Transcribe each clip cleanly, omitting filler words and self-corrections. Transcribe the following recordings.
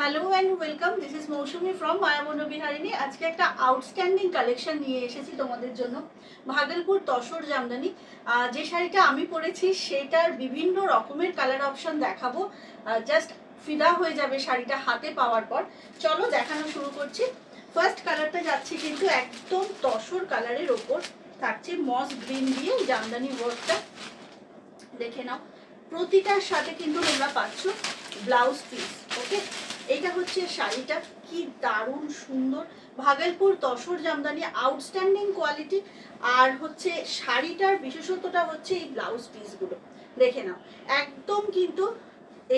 Hello and welcome this is Mousumi from Maya Manobiharini. आज के एक आउटस्टैंडिंग कलेक्शन নিয়ে এসেছি তোমাদের জন্য। ভাগলপুর তসর জামদানি যে শাড়িটা আমি পরেছি সেটার বিভিন্ন রকমের কালার অপশন দেখাবো। জাস্ট ফিদা হয়ে যাবে শাড়িটা হাতে পাওয়ার পর। চলো দেখানো শুরু করছি। ফার্স্ট কালারটা যাচ্ছে কিন্তু একদম তসর কালারের ওপর, থাকছে মস গ্রিন দিয়ে জামদানি ওয়ার্কটা। দেখে নাও, প্রতিটার সাথে কিন্তু তোমরা পাচ্ছ ব্লাউজ পিস। ওকে, এটা হচ্ছে শাড়িটা, কি দারুণ সুন্দর ভাগলপুর তসর জামদানি, আউটস্ট্যান্ডিং কোয়ালিটি। আর হচ্ছে শাড়িটার বিশেষত্বটা হচ্ছে এই ব্লাউজ পিসগুলো। দেখে নাও, একদম কিন্তু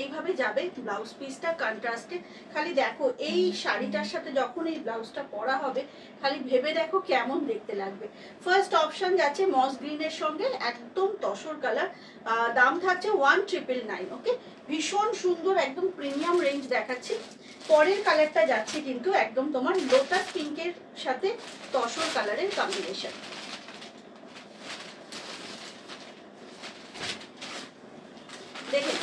এইভাবে যাবে ব্লাউজ পিসটা কন্ট্রাস্টে। খালি দেখো এই শাড়িটার সাথে যখন এই ব্লাউজটা পরা হবে, খালি ভেবে দেখো কেমন দেখতে লাগবে। ফার্স্ট অপশন যাচ্ছে মস গ্রিনের সঙ্গে একদম তসর কালার, দাম থাকছে 1999। ওকে, ভীষণ সুন্দর, একদম প্রিমিয়াম রেঞ্জ দেখাচ্ছি। পরের কালারটা যাচ্ছে কিন্তু একদম তোমার লোটাস পিঙ্কের সাথে তসর কালারের কম্বিনেশন। দেখে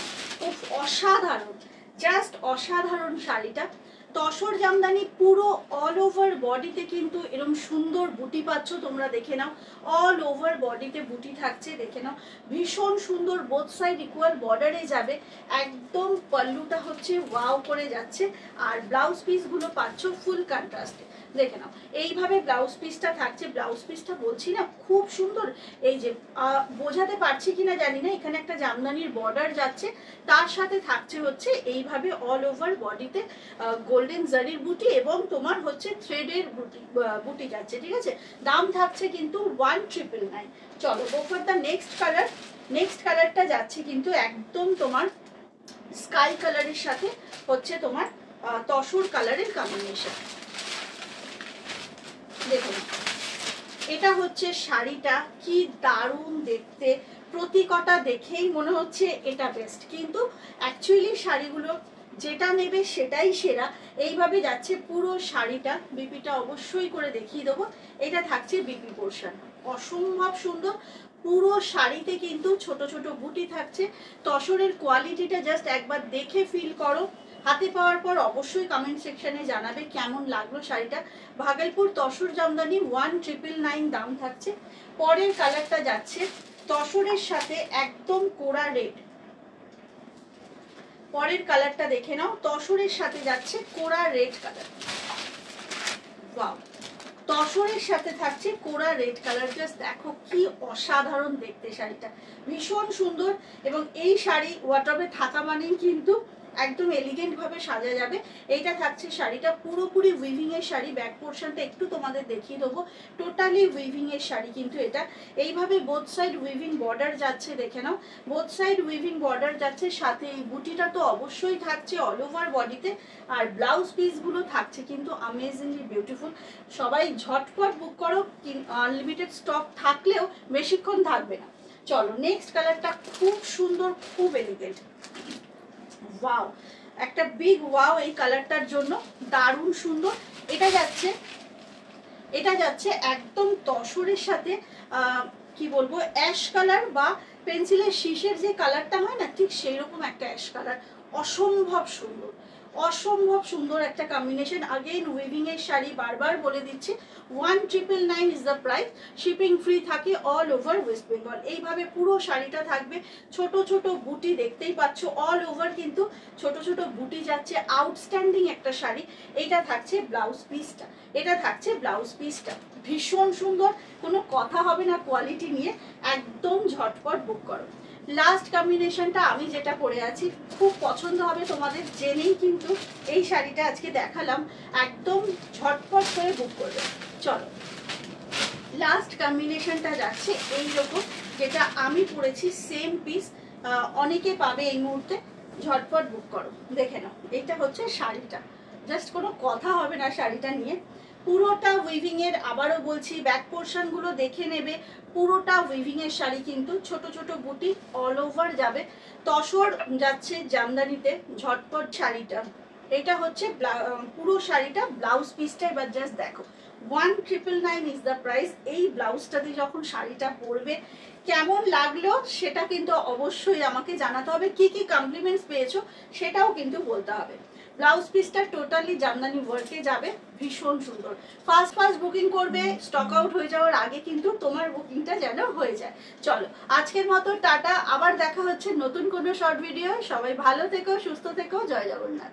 খুব অসাধারণ, জাস্ট অসাধারণ শাড়িটা। তসর জামদানি পুরো অল ওভার বডিতে কিন্তু এরকম সুন্দর বুটি পাচ্ছ তোমরা। দেখে নাও, অল ওভার বডিতে বুটি থাকছে। দেখে নাও, ভীষণ সুন্দর, বোথ সাইড ইকুয়াল বর্ডারে যাবে। একদম পাল্লুটা হচ্ছে ওয়াও করে যাচ্ছে, আর ব্লাউজ পিসগুলো পাচ্ছ ফুল কন্ট্রাস্টে। দেখে নাও, এইভাবে ব্লাউজ পিসটা থাকছে। ব্লাউজ পিসটা বলছি না খুব সুন্দর। এই যে বোঝাতে পারছি কিনা জানি না, এখানে একটা জামদানির বর্ডার যাচ্ছে, তার সাথে থাকছে হচ্ছে এইভাবে অল ওভার বডিতে গোল্ডেন জারির বুটি এবং তোমার হচ্ছে থ্রেডের বুটি যাচ্ছে। ঠিক আছে, দাম থাকছে কিন্তু 1999। চলো go for the next colour. Next কালারটা যাচ্ছে কিন্তু একদম তোমার স্কাই কালারের সাথে হচ্ছে তোমার তসর কালারের কম্বিনেশন। দেখুন, এটা হচ্ছে শাড়িটা, কি দারুণ দেখতে। প্রতি কটা দেখেই মনে হচ্ছে এটা বেস্ট, কিন্তু অ্যাকচুয়ালি শাড়িগুলো যেটা নেবে সেটাই সেরা। এইভাবে যাচ্ছে পুরো শাড়িটা। বিপিটা অবশ্যই করে দেখিয়ে দেবো। এটা থাকছে বিপি পোর্শন, অসম্ভব সুন্দর। পুরো শাড়িতে কিন্তু ছোট ছোট বুটি থাকছে। তসরের কোয়ালিটিটা জাস্ট একবার দেখে ফিল করো। হাতে পাওয়ার পর অবশ্যই কমেন্ট সেকশনে জানাবে কেমন লাগলো শাড়িটা। ভাগলপুর তসর জামদানি 1999 দাম থাকছে। পরের কালারটা যাচ্ছে তসরের সাথে একদম কোরা রেড। পরের কালারটা দেখে নাও, তসরের সাথে যাচ্ছে কোরা রেড কালার। ওয়াও, তসরের সাথে থাকছে কোরা রেড কালার। জাস্ট দেখো কি অসাধারণ দেখতে শাড়িটা, ভীষণ সুন্দর। এবং এই শাড়ি ওয়ার্ডরোবে থাকা মানেই কিন্তু একদম এলিগেন্ট ভাবে সাজা যাবে। এইটা থাকছে শাড়িটা পুরোপুরি উইভিং এর শাড়ি। ব্যাক পোর্শনটা একটু তোমাদের দেখিয়ে দেবো, টোটালি উইভিং এর শাড়ি কিন্তু এটা। এইভাবে বোথ সাইড উইভিং বর্ডার যাচ্ছে। দেখে নাও, বোথ সাইড উইভিং বর্ডার যাচ্ছে, সাথে এই বুটিটা তো অবশ্যই থাকছে অল ওভার বডিতে। আর ব্লাউজ পিসগুলো থাকছে কিন্তু অ্যামেজিংলি বিউটিফুল। সবাই ঝটপট বুক করো, আনলিমিটেড স্টক থাকলেও বেশিক্ষণ থাকবে না। চলো নেক্সট কালারটা, খুব সুন্দর, খুব এলিগেন্ট। ওয়াও, একটা বিগ ওয়াও এই কালারটার জন্য, দারুণ সুন্দর। এটা যাচ্ছে একদম তসরের সাথে কি বলবো, অ্যাশ কালার বা পেন্সিলের শীষের যে কালারটা হয় না, ঠিক সেই রকম একটা অ্যাশ কালার। অসম্ভব সুন্দর, অসম্ভব সুন্দর একটা কম্বিনেশন। আগেইন উইভিং এর শাড়ি, বারবার বলে দিচ্ছি 1999 is the price. Shipping free থাকে অল ওভার ওয়েস্ট বেঙ্গল। এইভাবে পুরো শাড়িটা থাকবে। ছোট ছোট বুটি দেখতেই পাচ্ছ, অল ওভার কিন্তু ছোট ছোট বুটি যাচ্ছে। আউটস্ট্যান্ডিং একটা শাড়ি। এইটা থাকছে ব্লাউজ পিসটা, এটা থাকছে ব্লাউজ পিসটা। ভীষণ সুন্দর, কোনো কথা হবে না কোয়ালিটি নিয়ে। একদম ঝটপট বুক করো। লাস্ট কম্বিনেশনটা আমি যেটা পরে আছি, খুব পছন্দ হবে তোমাদের, জেনেই কিন্তু এই শাড়িটা আজকে দেখালাম। একদম ঝটপট করে বুক করবে। চলো লাস্ট কম্বিনেশনটা যাচ্ছে এইরকম, যেটা আমি পরেছি সেম পিস। অনেকে পাবে এই মুহূর্তে, ঝটপট বুক করো। দেখে নাও, এইটা হচ্ছে শাড়িটা, জাস্ট কোনো কথা হবে না শাড়িটা নিয়ে। পুরোটা উইভিং এর, আবারও বলছি ব্যাক পোর্শন গুলো দেখে নেবে। পুরোটা উইভিং এর শাড়ি কিন্তু, ছোট ছোট বুটি অল ওভার যাবে। তসর যাচ্ছে জামদানিতে। ঝটপট শাড়িটা, এটা হচ্ছে পুরো শাড়িটা। ব্লাউজ পিসটা এবার জাস্ট দেখো, 1999 ইজ দ্য প্রাইস। এই ব্লাউজটা দিয়ে যখন শাড়িটা পরবে কেমন লাগলো সেটা কিন্তু অবশ্যই আমাকে জানাতে হবে। কি কি কমপ্লিমেন্টস পেয়েছো সেটাও কিন্তু বলতে হবে। ব্লাউজ পিসটা টোটালি জামদানি ওয়ার্কে যাবে, ভীষণ সুন্দর। ফার্স্ট বুকিং করবে, স্টক আউট হয়ে যাওয়ার আগে কিন্তু তোমার বুকিংটা যেন হয়ে যায়। চলো আজকের মতো টাটা, আবার দেখা হচ্ছে নতুন কোনো শর্ট ভিডিও। সবাই ভালো থেকো, সুস্থ থেকো, জয় জগন্নাথ।